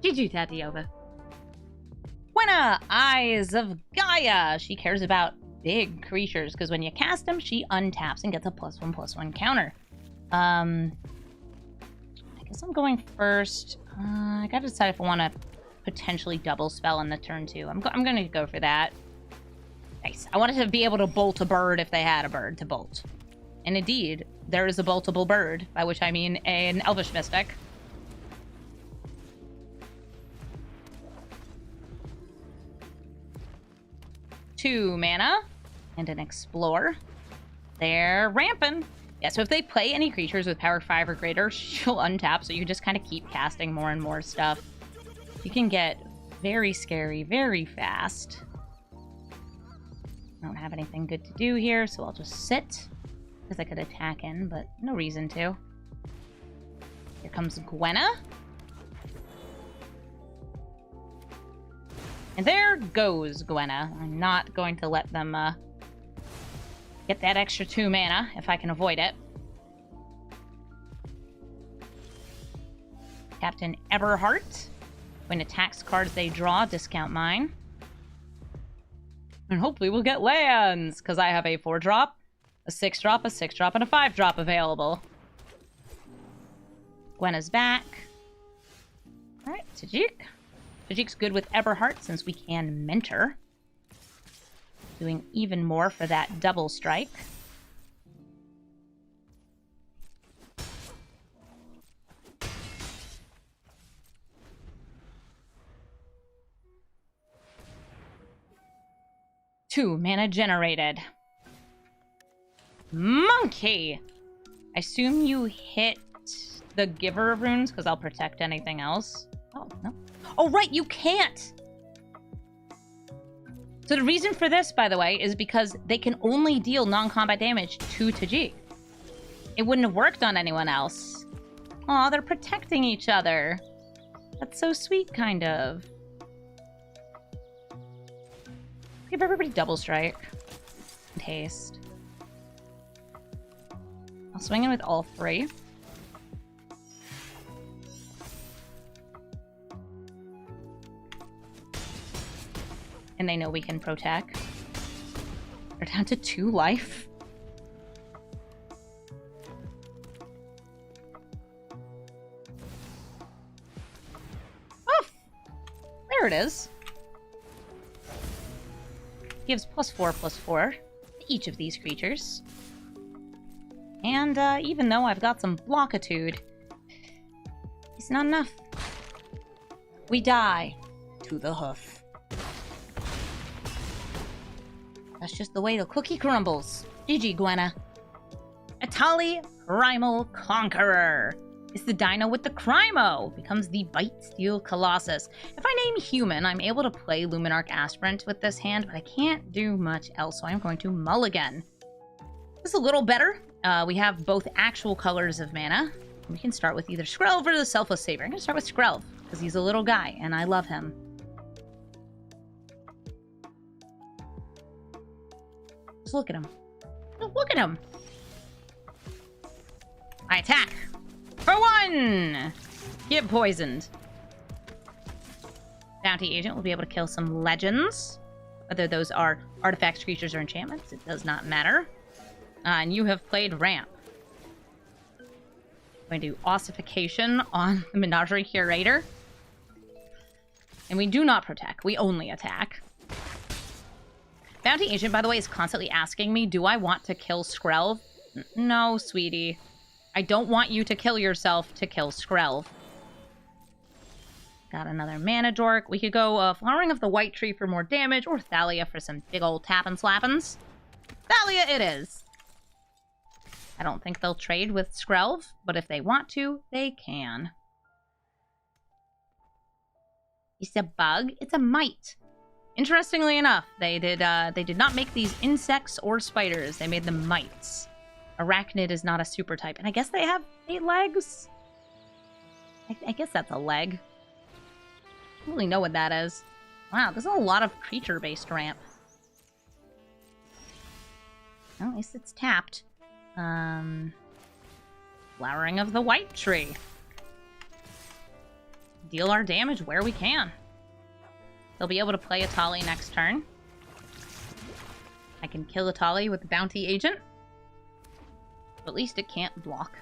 GG, Tatyova. Buena! Eyes of Gaia! She cares about big creatures, because when you cast them, she untaps and gets a +1/+1 counter. I guess I'm going first. I gotta decide if I want to potentially double spell on the turn 2. I'm gonna go for that. Nice. I wanted to be able to bolt a bird if they had a bird to bolt. And indeed, there is a boltable bird, by which I mean an Elvish Mystic. Two mana and an Explore. They're ramping. Yeah, so if they play any creatures with power 5 or greater, she'll untap, so you can just kind of keep casting more and more stuff. You can get very scary very fast. I don't have anything good to do here, so I'll just sit. Because I could attack in, but no reason to. Here comes Gwenna. And there goes Gwenna. I'm not going to let them get that extra 2 mana if I can avoid it. Captain Everheart. When it attacks cards they draw, discount mine. And hopefully we'll get lands, because I have a 4-drop, a 6-drop, a 6-drop, and a 5-drop available. Gwenna's back. Alright, Tajik. Tajik's good with Everheart since we can mentor. Doing even more for that double strike. Two mana generated. Monkey! I assume you hit the Giver of Runes, because I'll protect anything else. Oh, no. Oh, right, you can't! So the reason for this, by the way, is because they can only deal non-combat damage to Tajik. It wouldn't have worked on anyone else. Aw, they're protecting each other. That's so sweet, kind of. Give everybody double strike. And haste. I'll swing in with all three. And they know we can protect. They're down to 2 life. Oh! There it is. Gives +4/+4 to each of these creatures. And even though I've got some blockitude, it's not enough. We die to the hoof. That's just the way the cookie crumbles. GG, Gwenna. Etali, Primal Conqueror. It's the dino with the Crymo. Becomes the Bite Steel Colossus. If I name human, I'm able to play Luminarch Aspirant with this hand, but I can't do much else, so I'm going to mulligan. This is a little better. We have both actual colors of mana. We can start with either Skrelv or the Selfless Savior. I'm going to start with Skrelv, because he's a little guy, and I love him. Just look at him. Look at him! I attack! For 1! Get poisoned. Bounty Agent will be able to kill some legends. Whether those are artifacts, creatures, or enchantments, it does not matter. And you have played Ramp. I'm going to do Ossification on the Menagerie Curator. And we do not protect, we only attack. Bounty Agent, by the way, is constantly asking me, do I want to kill Skrelv? No, sweetie. I don't want you to kill yourself to kill Skrelv. Got another Mana Dork. We could go Flowering of the White Tree for more damage, or Thalia for some big old tappin'-slappins. Thalia it is! I don't think they'll trade with Skrelv, but if they want to, they can. It's a bug? It's a mite. Interestingly enough, they did not make these insects or spiders. They made them mites. Arachnid is not a super type. And I guess they have 8 legs? I guess that's a leg. I don't really know what that is. Wow, there's a lot of creature-based ramp. Well, at least it's tapped. Flowering of the White Tree. Deal our damage where we can. They'll be able to play Etali next turn. I can kill Etali with the Bounty Agent. But at least it can't block.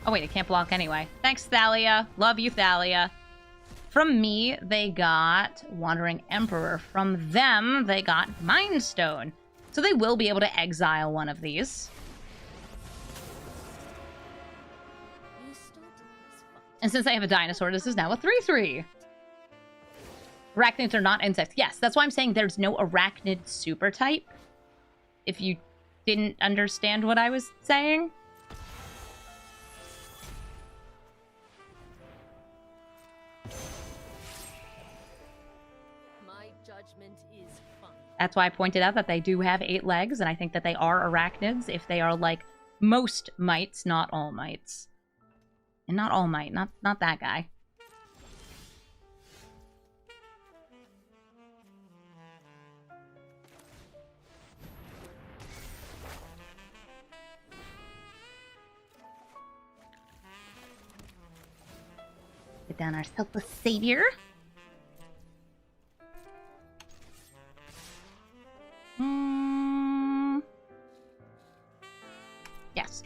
Oh wait, it can't block anyway. Thanks, Thalia. Love you, Thalia. From me, they got Wandering Emperor. From them, they got Mind Stone. So they will be able to exile one of these. And since I have a dinosaur, this is now a 3/3. Arachnids are not insects. Yes, that's why I'm saying there's no arachnid super type. If you didn't understand what I was saying. My judgment is fine. That's why I pointed out that they do have 8 legs, and I think that they are arachnids if they are like most mites, not all mites. And not all might, not that guy. Get down our Selfless Savior. Yes.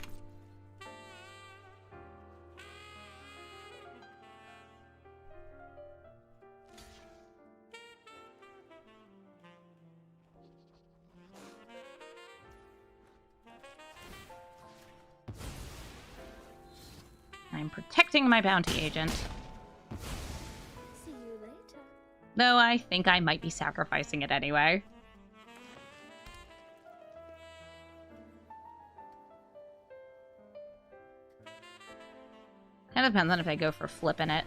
I'm protecting my Bounty Agent. See you later. Though I think I might be sacrificing it anyway. Kind of depends on if I go for flipping it.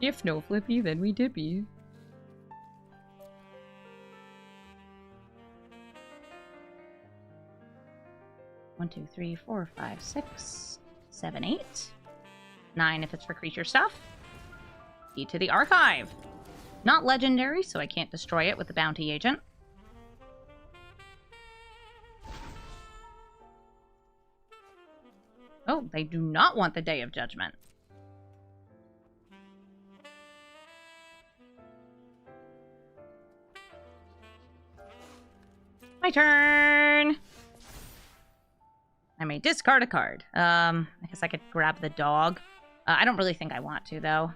If no flippy, then we dippy. One, two, three, 4, 5, 6, 7, 8, 9 if it's for creature stuff. Key to the archive. Not legendary, so I can't destroy it with the bounty agent. Oh, they do not want the Day of Judgment. My turn! I may discard a card. I guess I could grab the dog. I don't really think I want to, though.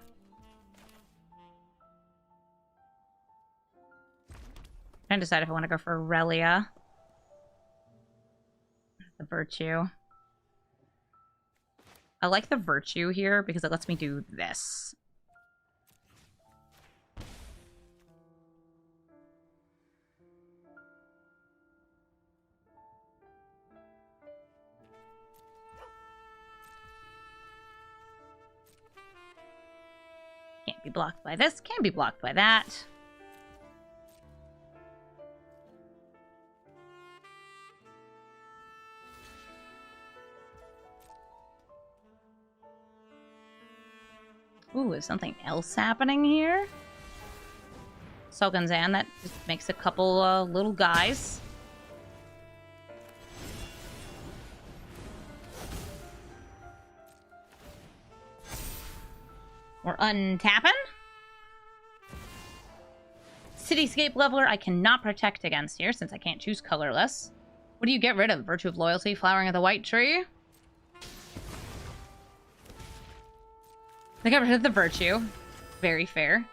I'm trying to decide if I want to go for Aurelia. The Virtue. I like the Virtue here because it lets me do this. Can't be blocked by this, can be blocked by that. Ooh, is something else happening here? Soganzan, that just makes a couple little guys. We're untapping. Cityscape Leveler I cannot protect against here since I can't choose colorless. What do you get rid of? Virtue of Loyalty, Flowering of the White Tree? They got rid of the Virtue. Very fair.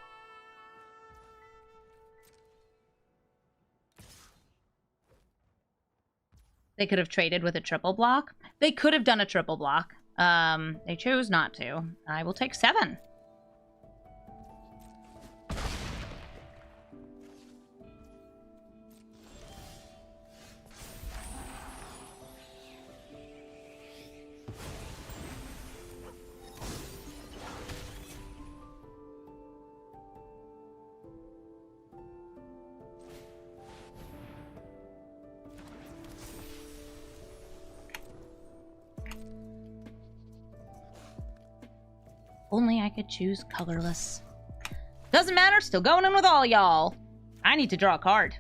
They could have traded with a triple block. They could have done a triple block. They chose not to. I will take 7. Only I could choose colorless. Doesn't matter, still going in with all y'all. I need to draw a card.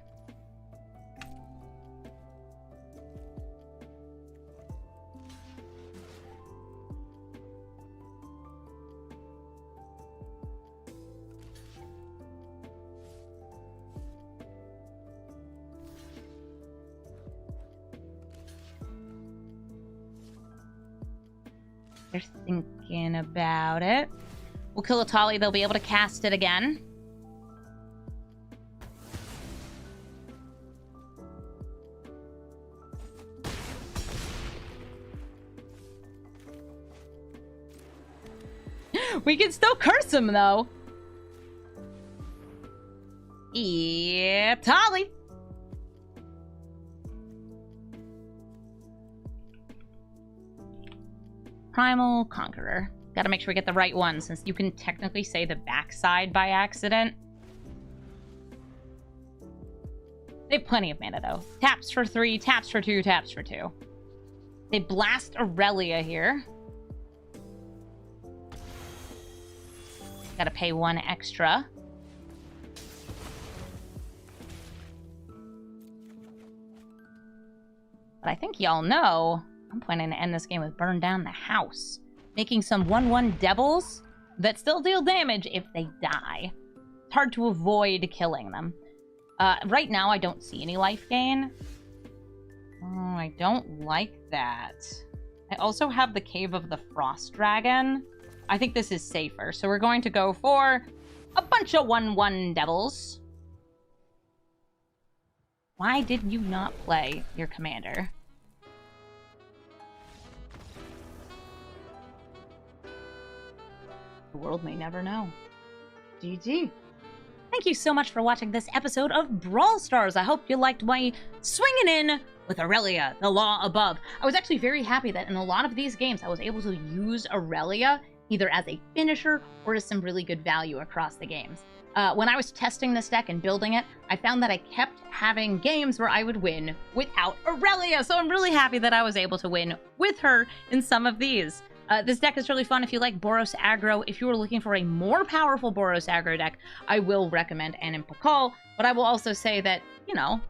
They're thinking about it. We'll kill Etali. They'll be able to cast it again. We can still curse him, though. Etali. Primal Conqueror. Gotta make sure we get the right one, since you can technically say the backside by accident. They have plenty of mana, though. Taps for 3, taps for 2, taps for 2. They blast Aurelia here. Gotta pay 1 extra. But I think y'all know I'm planning to end this game with Burn Down the House. Making some 1/1 devils that still deal damage if they die. It's hard to avoid killing them. Right now, I don't see any life gain. Oh, I don't like that. I also have the Cave of the Frost Dragon. I think this is safer, so we're going to go for a bunch of 1/1 devils. Why did you not play your commander? The world may never know. GG. Thank you so much for watching this episode of Brawl Stars. I hope you liked my swinging in with Aurelia, the law above. I was actually very happy that in a lot of these games I was able to use Aurelia either as a finisher or as some really good value across the games. When I was testing this deck and building it, I found that I kept having games where I would win without Aurelia, so I'm really happy that I was able to win with her in some of these. This deck is really fun if you like Boros aggro. If you are looking for a more powerful Boros aggro deck, I will recommend Anim Pakal, but I will also say that, you know,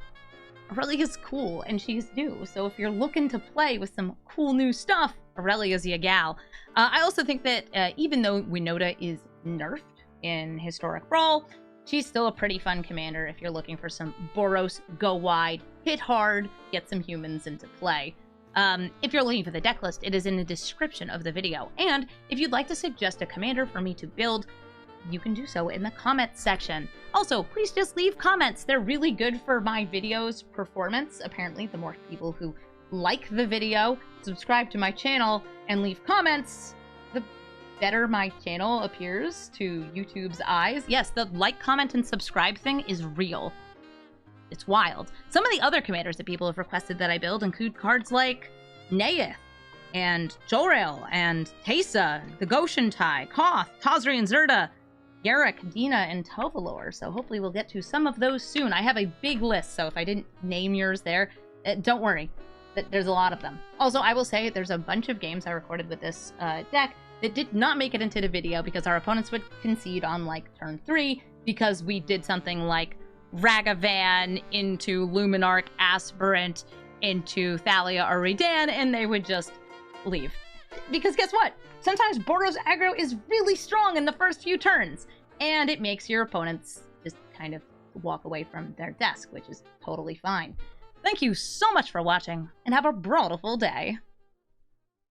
Aurelia's cool and she's new, so if you're looking to play with some cool new stuff, Aurelia's your gal. I also think that even though Winota is nerfed in Historic Brawl, she's still a pretty fun commander if you're looking for some Boros, go wide, hit hard, get some humans into play. If you're looking for the deck list, it is in the description of the video. And if you'd like to suggest a commander for me to build, you can do so in the comments section. Also, please just leave comments. They're really good for my video's performance. Apparently, the more people who like the video, subscribe to my channel, and leave comments, the better my channel appears to YouTube's eyes. Yes, the like, comment, and subscribe thing is real. It's wild. Some of the other commanders that people have requested that I build include cards like Neith, and Jorel, and Teysa, the Goshen Tai, Koth, Tazri and Zerda, Yarrick, Dina, and Tovalor. So hopefully we'll get to some of those soon. I have a big list, so if I didn't name yours there, don't worry. There's a lot of them. Also, I will say there's a bunch of games I recorded with this deck that did not make it into the video because our opponents would concede on, like, turn 3 because we did something like Ragavan into Luminarch Aspirant into Thalia or Redan, and they would just leave. Because guess what? Sometimes Boros aggro is really strong in the first few turns, and it makes your opponents just kind of walk away from their desk, which is totally fine. Thank you so much for watching, and have a brawlful day.